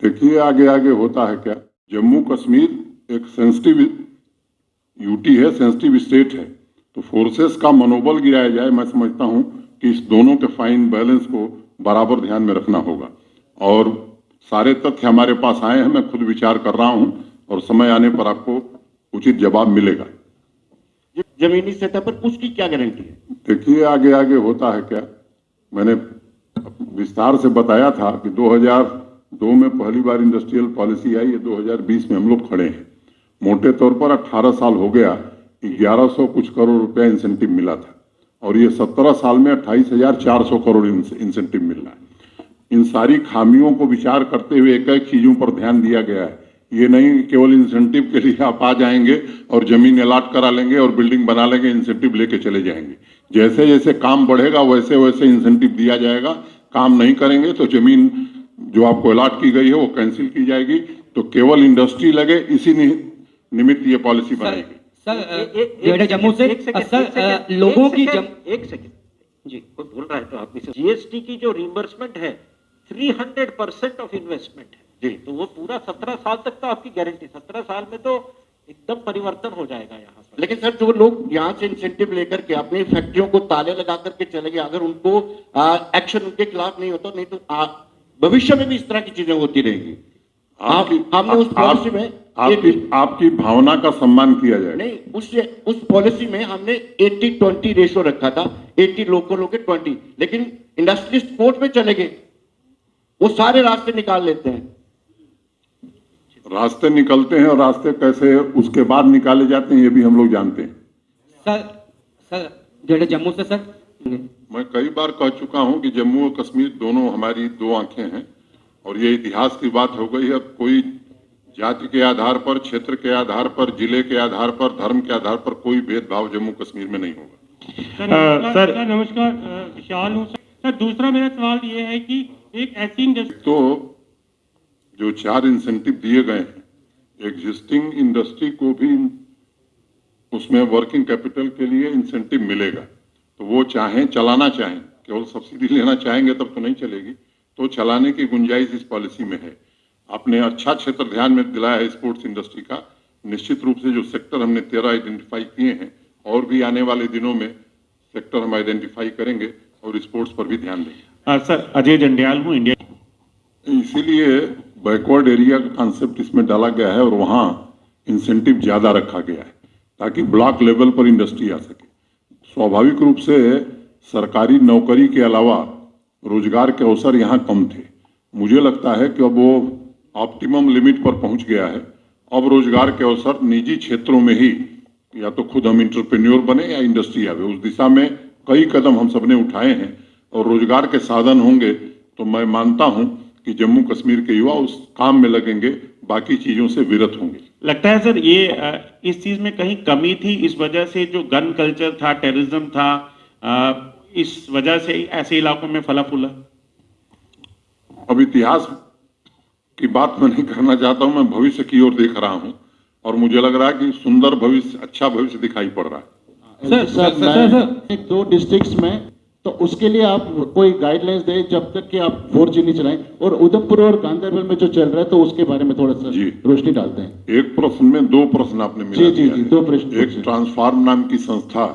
देखिए आगे आगे होता है क्या। जम्मू कश्मीर एक सेंसिटिव यूटी है, सेंसिटिव स्टेट है, तो फोर्सेस का मनोबल गिराया जाए। मैं समझता हूं कि इस दोनों के फाइन बैलेंस को बराबर ध्यान में रखना होगा और सारे तथ्य हमारे पास आए हैं। मैं खुद विचार कर रहा हूं और समय आने पर आपको उचित जवाब मिलेगा। जमीनी सतह पर उसकी क्या गारंटी है? देखिए आगे आगे होता है क्या। मैंने विस्तार से बताया था कि 2002 में पहली बार इंडस्ट्रियल पॉलिसी आई है, 2020 में हम लोग खड़े हैं। मोटे तौर पर 18 साल हो गया, 1100 कुछ करोड़ रुपया इंसेंटिव मिला था और ये 17 साल में 28,400 करोड़ इंसेंटिव मिल रहा है। इन सारी खामियों को विचार करते हुए एक एक चीजों पर ध्यान दिया गया है। ये नहीं केवल इंसेंटिव के लिए आप आ जाएंगे और जमीन अलॉट करा लेंगे और बिल्डिंग बना लेंगे, इंसेंटिव लेके चले जाएंगे। जैसे जैसे काम बढ़ेगा वैसे वैसे इंसेंटिव दिया जाएगा। काम नहीं करेंगे तो जमीन जो आपको अलॉट की गई है वो कैंसिल की जाएगी। तो केवल इंडस्ट्री लगे इसी निमित्त ये पॉलिसी बनाएगी। सर जम्मू से सर लोगों की एक सेकंड जी, कोई बोल रहा है तो आप जीएसटी की जो रिइंबर्समेंट है 300% ऑफ इन्वेस्टमेंट है जी, तो वो पूरा 17 साल तक तो आपकी गारंटी, 17 साल में तो एकदम परिवर्तन हो जाएगा यहाँ पर। लेकिन सर जो लोग यहाँ से इंसेंटिव लेकर के अपनी फैक्ट्रियों को ताले लगा करके चले गए, अगर उनको एक्शन उनके खिलाफ नहीं होता, नहीं तो भविष्य में भी इस तरह की चीजें होती रहेंगी। हमने उस पॉलिसी में आपकी भावना का सम्मान किया जाए। नहीं, उस पॉलिसी में हमने 80-20 रेशो रखा था, 80 लोकल हो गए 20, लेकिन इंडस्ट्रियलिस्ट कोर्ट में चले गए, वो सारे रास्ते निकाल लेते हैं। रास्ते निकलते हैं और रास्ते कैसे उसके बाद निकाले जाते हैं ये भी हम लोग जानते हैं। सर जम्मू से सर मैं कई बार कह चुका हूं कि जम्मू और कश्मीर दोनों हमारी दो आंखें हैं और ये इतिहास की बात हो गई है। कोई जाति के आधार पर, क्षेत्र के आधार पर, जिले के आधार पर, धर्म के आधार पर कोई भेदभाव जम्मू कश्मीर में नहीं होगा। सर नमस्कार, विशाल हूँ सर। दूसरा मेरा सवाल ये है कि एक ऐसी इंडस्ट्री तो जो 4 इंसेंटिव दिए गए हैं, एग्जिस्टिंग इंडस्ट्री को भी उसमें वर्किंग कैपिटल के लिए इंसेंटिव मिलेगा। तो वो चाहें चलाना चाहें, केवल सब्सिडी लेना चाहेंगे तब तो नहीं चलेगी, तो चलाने की गुंजाइश इस पॉलिसी में है। आपने अच्छा क्षेत्र ध्यान में दिलाया है स्पोर्ट्स इंडस्ट्री का। निश्चित रूप से जो सेक्टर हमने 13 आइडेंटिफाई किए हैं और भी आने वाले दिनों में सेक्टर हम आइडेंटिफाई करेंगे और स्पोर्ट्स पर भी ध्यान देंगे। सर अजय जंडियाल हूँ, इंडिया। इसीलिए बैकवर्ड एरिया का कॉन्सेप्ट इसमें डाला गया है और वहाँ इंसेंटिव ज़्यादा रखा गया है ताकि ब्लॉक लेवल पर इंडस्ट्री आ सके। स्वाभाविक रूप से सरकारी नौकरी के अलावा रोजगार के अवसर यहाँ कम थे। मुझे लगता है कि अब वो ऑप्टिमम लिमिट पर पहुंच गया है। अब रोजगार के अवसर निजी क्षेत्रों में ही, या तो खुद हम इंटरप्रेन्योर बने या इंडस्ट्री आवे, उस दिशा में कई कदम हम सबने उठाए हैं और रोजगार के साधन होंगे तो मैं मानता हूं कि जम्मू कश्मीर के युवा उस काम में लगेंगे, बाकी चीजों से विरत होंगे। लगता है सर ये इस चीज में कहीं कमी थी, इस वजह से जो गन कल्चर था, टेररिज्म था, इस वजह से ऐसे इलाकों में फला फूला। अब इतिहास की बात मैं नहीं करना चाहता हूं, मैं भविष्य की ओर देख रहा हूं और मुझे लग रहा है कि सुंदर भविष्य, अच्छा भविष्य दिखाई पड़ रहा है। सर 2 डिस्ट्रिक्ट्स में, तो उसके लिए आप कोई गाइडलाइंस दें जब तक कि आप 4G नहीं चलाएं, और उधमपुर और गांधरबल में जो चल रहा है तो उसके बारे में थोड़ा सा रोशनी डालते हैं। एक प्रश्न में 2 प्रश्न आपने मिला जी 2 प्रश्न। एक ट्रांसफार्म नाम की संस्था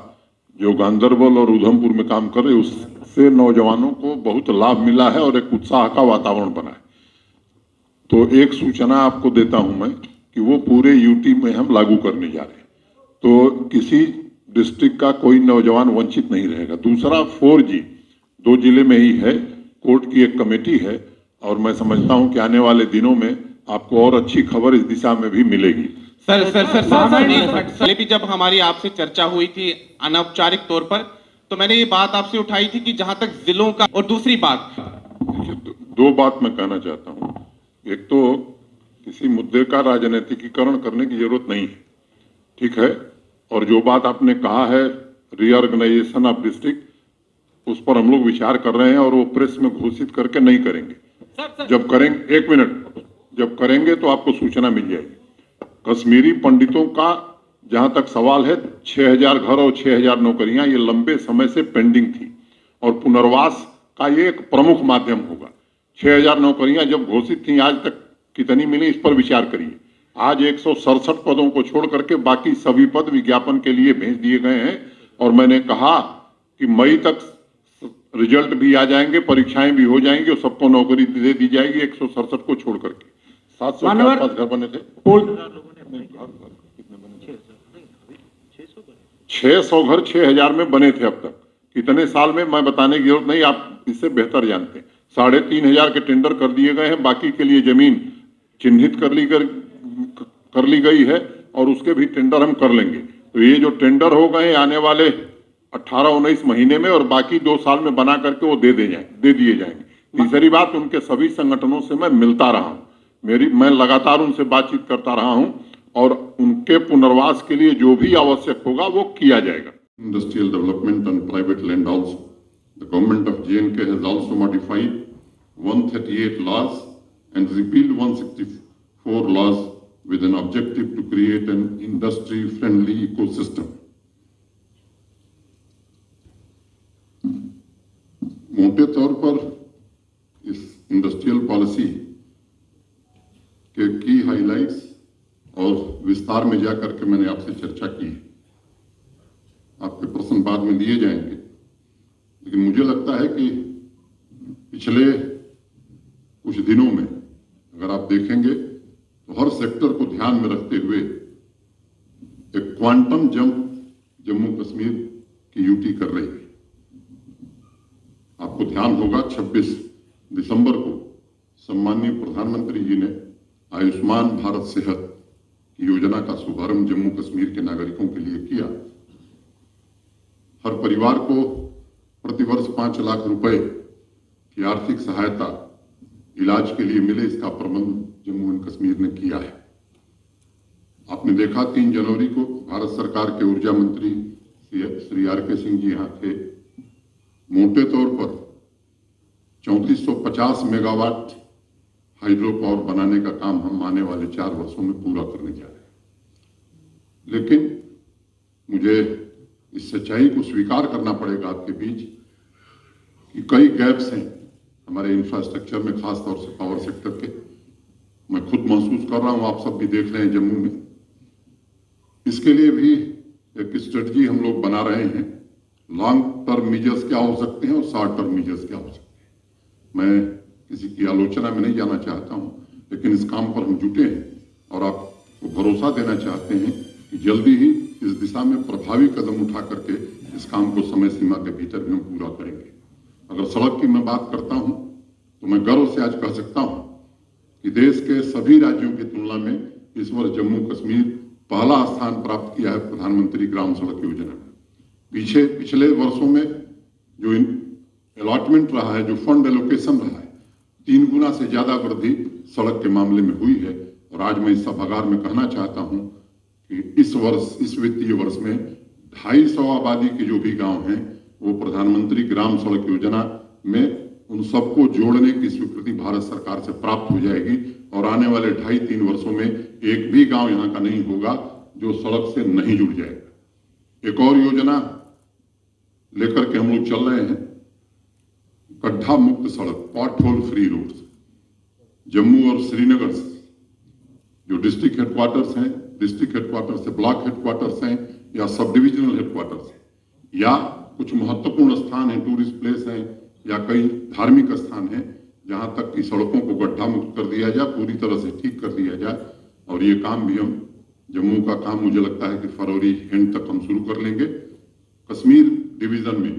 जो गांधरबल और उधमपुर में काम कर रही है, उससे नौजवानों को बहुत लाभ मिला है और एक उत्साह का वातावरण बना है। तो एक सूचना आपको देता हूं मैं कि वो पूरे यूटी में हम लागू करने जा रहे हैं, तो किसी डिस्ट्रिक्ट का कोई नौजवान वंचित नहीं रहेगा। दूसरा 4G 2 जिले में ही है, कोर्ट की एक कमेटी है और मैं समझता हूं कि आने वाले दिनों में आपको और अच्छी खबर इस दिशा में भी मिलेगी। पहले भी जब हमारी आपसे चर्चा हुई थी अनौपचारिक तौर पर, तो मैंने ये बात आपसे उठाई थी कि जहां तक जिलों का, और दूसरी बात, 2 बात मैं कहना चाहता हूं। एक तो किसी मुद्दे का राजनीतिकीकरण करने की जरूरत नहीं है, ठीक है, और जो बात आपने कहा है रीऑर्गेनाइजेशन ऑफ डिस्ट्रिक्ट, उस पर हम लोग विचार कर रहे हैं और वो प्रेस में घोषित करके नहीं करेंगे। जब करेंगे, 1 मिनट, जब करेंगे तो आपको सूचना मिल जाएगी। कश्मीरी पंडितों का जहां तक सवाल है, 6000 घर और 6000 नौकरियां ये लंबे समय से पेंडिंग थी और पुनर्वास का ये एक प्रमुख माध्यम होगा। 6000 नौकरियां जब घोषित थी, आज तक कितनी मिली, इस पर विचार करिए। आज 167 पदों को छोड़ करके बाकी सभी पद विज्ञापन के लिए भेज दिए गए हैं और मैंने कहा कि मई तक रिजल्ट भी आ जाएंगे, परीक्षाएं भी हो जाएंगी और सबको नौकरी दे दी जाएगी 167 को छोड़ करके। 700 के आसपास घर बने थे। 600 घर 6000 में बने थे अब तक। कितने साल में मैं बताने की जरूरत नहीं, आप इससे बेहतर जानते हैं। 3500 के टेंडर कर दिए गए हैं, बाकी के लिए जमीन चिन्हित कर ली गई है और उसके भी टेंडर हम कर लेंगे। तो ये जो टेंडर हो गए आने वाले 18-19 महीने में और बाकी 2 साल में बना करके वो दे दिए जाएंगे। तीसरी बात, उनके सभी संगठनों से मैं मिलता रहा हूं, मैं लगातार उनसे बातचीत करता रहा हूं और उनके पुनर्वास के लिए जो भी आवश्यक होगा वो किया जाएगा। Industrial development and private land also, the government of J&K has also modified 138 laws and repealed 164 laws with an objective to create an industry-friendly ecosystem. मोटे तौर पर इस इंडस्ट्रियल पॉलिसी के की हाइलाइट्स और विस्तार में जाकर के मैंने आपसे चर्चा की है। आपके प्रश्न बाद में लिए जाएंगे, लेकिन मुझे लगता है कि पिछले कुछ दिनों में अगर आप देखेंगे तो हर सेक्टर को ध्यान में रखते हुए एक क्वांटम जंप जम्मू कश्मीर की यूटी कर रही है। आपको ध्यान होगा 26 दिसंबर को सम्माननीय प्रधानमंत्री जी ने आयुष्मान भारत सेहत योजना का शुभारंभ जम्मू कश्मीर के नागरिकों के लिए किया। हर परिवार को प्रतिवर्ष 5 लाख रुपए की आर्थिक सहायता इलाज के लिए मिले, इसका प्रबंध जम्मू एंड कश्मीर ने किया है। आपने देखा 3 जनवरी को भारत सरकार के ऊर्जा मंत्री श्री RK सिंह जी यहाँ थे। मोटे तौर पर 3450 मेगावाट हाइड्रो पावर बनाने का काम हम आने वाले 4 वर्षों में पूरा करने जा रहे हैं। लेकिन मुझे इस सच्चाई को स्वीकार करना पड़ेगा आपके बीच कि कई गैप्स हैं हमारे इंफ्रास्ट्रक्चर में, खास तौर से पावर सेक्टर के। मैं खुद महसूस कर रहा हूं, आप सब भी देख रहे हैं जम्मू में। इसके लिए भी एक स्ट्रेटजी हम लोग बना रहे हैं। लॉन्ग टर्म मीजर्स क्या हो सकते हैं और शॉर्ट टर्म मीजर्स क्या हो सकते हैं। मैं किसी की आलोचना में नहीं जाना चाहता हूं, लेकिन इस काम पर हम जुटे हैं और आपको भरोसा देना चाहते हैं कि जल्दी ही इस दिशा में प्रभावी कदम उठा करके इस काम को समय सीमा के भीतर भी हम पूरा करेंगे। अगर सड़क की मैं बात करता हूं तो मैं गर्व से आज कह सकता हूं कि देश के सभी राज्यों की तुलना में इस वर्ष जम्मू कश्मीर पहला स्थान प्राप्त किया है प्रधानमंत्री ग्राम सड़क योजना में। पिछले वर्षों में जो अलॉटमेंट रहा है, जो फंड एलोकेशन रहा है, 3 गुना से ज्यादा वृद्धि सड़क के मामले में हुई है। और आज मैं इस सभागार में कहना चाहता हूं कि इस वित्तीय वर्ष में 250 आबादी के जो भी गांव हैं वो प्रधानमंत्री ग्राम सड़क योजना में उन सबको जोड़ने की स्वीकृति भारत सरकार से प्राप्त हो जाएगी और आने वाले 2.5-3 वर्षों में एक भी गांव यहाँ का नहीं होगा जो सड़क से नहीं जुड़ जाएगा। एक और योजना लेकर के हम लोग चल रहे हैं, गड्ढा मुक्त सड़क, pothole free roads. Jammu और श्रीनगर जो डिस्ट्रिक्ट हेडक्वार्टर्स हैं, डिस्ट्रिक्ट हेडक्वार्टर्स से ब्लॉक हेडक्वार्टर्स हैं या सब डिविजनल हेडक्वार्टर्स हैं या कुछ महत्वपूर्ण स्थान हैं, टूरिस्ट प्लेस हैं या कई धार्मिक स्थान हैं, जहां तक की सड़कों को गड्ढा मुक्त कर दिया जाए, पूरी तरह से ठीक कर दिया जाए। और ये काम भी हम जम्मू का काम मुझे लगता है कि फरवरी एंड तक हम शुरू कर लेंगे। कश्मीर डिवीजन में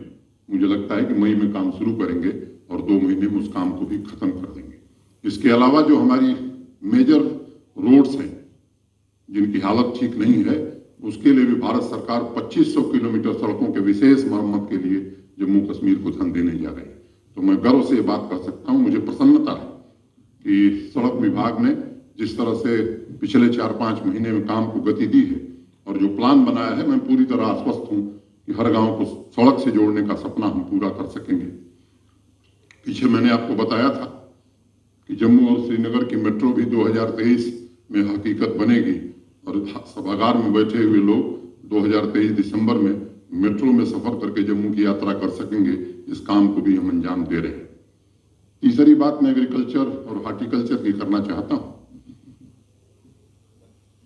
मुझे लगता है कि मई में काम शुरू करेंगे और 2 महीने में उस काम को भी खत्म कर देंगे। इसके अलावा जो हमारी मेजर रोड्स हैं जिनकी हालत ठीक नहीं है, उसके लिए भी भारत सरकार 2500 किलोमीटर सड़कों के विशेष मरम्मत के लिए जम्मू कश्मीर को धन देने जा रही है। तो मैं गर्व से ये बात कर सकता हूं, मुझे प्रसन्नता है कि सड़क विभाग ने जिस तरह से पिछले 4-5 महीने में काम को गति दी है और जो प्लान बनाया है, मैं पूरी तरह आश्वस्त हूं कि हर गांव को सड़क से जोड़ने का सपना हम पूरा कर सकेंगे। पीछे मैंने आपको बताया था कि जम्मू और श्रीनगर की मेट्रो भी 2023 में हकीकत बनेगी और सभागार में बैठे हुए लोग 2023 दिसंबर में मेट्रो में सफर करके जम्मू की यात्रा कर सकेंगे। इस काम को भी हम अंजाम दे रहे हैं। तीसरी बात मैं एग्रीकल्चर और हार्टिकल्चर की करना चाहता हूं।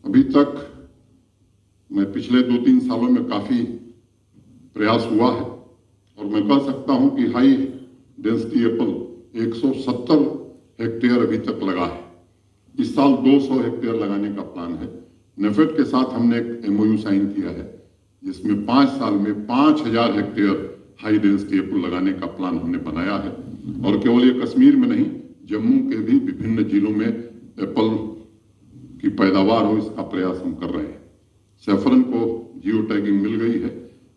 अभी तक मैं पिछले 2-3 सालों में काफी प्रयास हुआ है और मैं कह सकता हूं कि हाई डेंसिटी एप्पल 170 हेक्टेयर अभी तक लगा है। इस साल 200 हेक्टेयर लगाने का प्लान है। नेफेड के साथ हमने एक MOU साइन किया है जिसमें 5 साल में 5000 हेक्टेयर हाई डेंसिटी एप्पल लगाने का प्लान हमने बनाया है। और केवल ये कश्मीर में नहीं, जम्मू के भी विभिन्न जिलों में एप्पल की पैदावार हो, इसका प्रयास हम कर रहे हैं। सैफरन को जियो टैगिंग मिल गई है।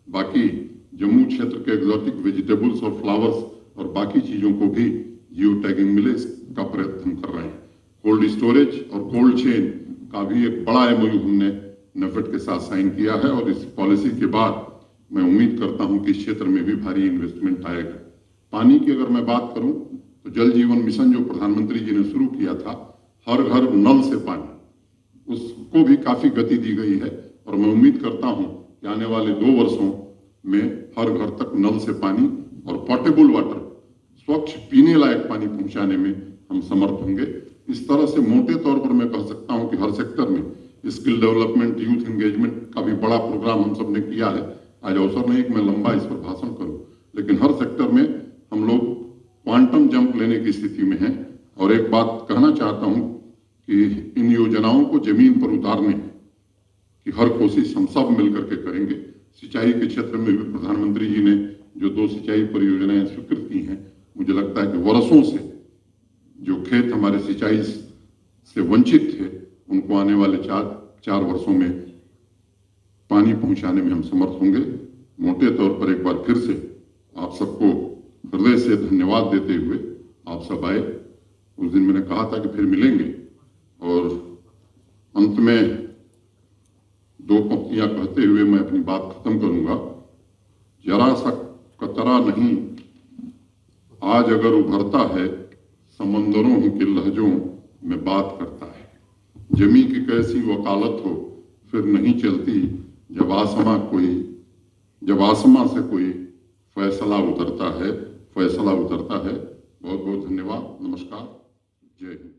बाकी जम्मू क्षेत्र के एग्जॉटिक वेजिटेबल्स और फ्लावर्स और बाकी चीजों को भी जियो टैगिंग मिले, इसका प्रयत्न हम कर रहे हैं। कोल्ड स्टोरेज और कोल्ड चेन का भी एक बड़ा MOU हमने नेफेड के साथ साइन किया है और इस पॉलिसी के बाद मैं उम्मीद करता हूं कि इस क्षेत्र में भी भारी इन्वेस्टमेंट आएगा। पानी की अगर मैं बात करूं तो जल जीवन मिशन जो प्रधानमंत्री जी ने शुरू किया था, हर घर नल से पानी, उसको भी काफी गति दी गई है और मैं उम्मीद करता हूं कि आने वाले 2 वर्षों में हर घर तक नल से पानी और पोर्टेबल वाटर, स्वच्छ पीने लायक पानी पहुंचाने में हम समर्थ होंगे। इस तरह से मोटे तौर पर मैं कह सकता हूं कि हर सेक्टर में स्किल डेवलपमेंट, यूथ एंगेजमेंट का भी बड़ा प्रोग्राम हम सब ने किया है। आज अवसर नहीं कि मैं लंबा इस पर भाषण करूं, लेकिन हर सेक्टर में हम लोग क्वांटम जंप लेने की स्थिति में हैं। और एक बात कहना चाहता हूं कि इन योजनाओं को जमीन पर उतारने की हर कोशिश हम सब मिलकर के करेंगे। सिंचाई के क्षेत्र में भी प्रधानमंत्री जी ने जो 2 सिंचाई परियोजनाएं स्वीकृत की हैं, मुझे लगता है कि वर्षों से जो खेत हमारे सिंचाई से वंचित थे, उनको आने वाले 4 वर्षों में पानी पहुंचाने में हम समर्थ होंगे। मोटे तौर पर एक बार फिर से आप सबको हृदय से धन्यवाद देते हुए आप सब आए। उस दिन मैंने कहा था कि फिर मिलेंगे और अंत में 2 पंक्तियां कहते हुए मैं अपनी बात खत्म करूंगा। जरा सा कतरा नहीं आज अगर उभरता है, समंदरों ही के लहजों में बात करता है। जमी की कैसी वकालत हो फिर नहीं चलती, जब आसमां से कोई फैसला उतरता है। बहुत बहुत धन्यवाद। नमस्कार। जय हिंद।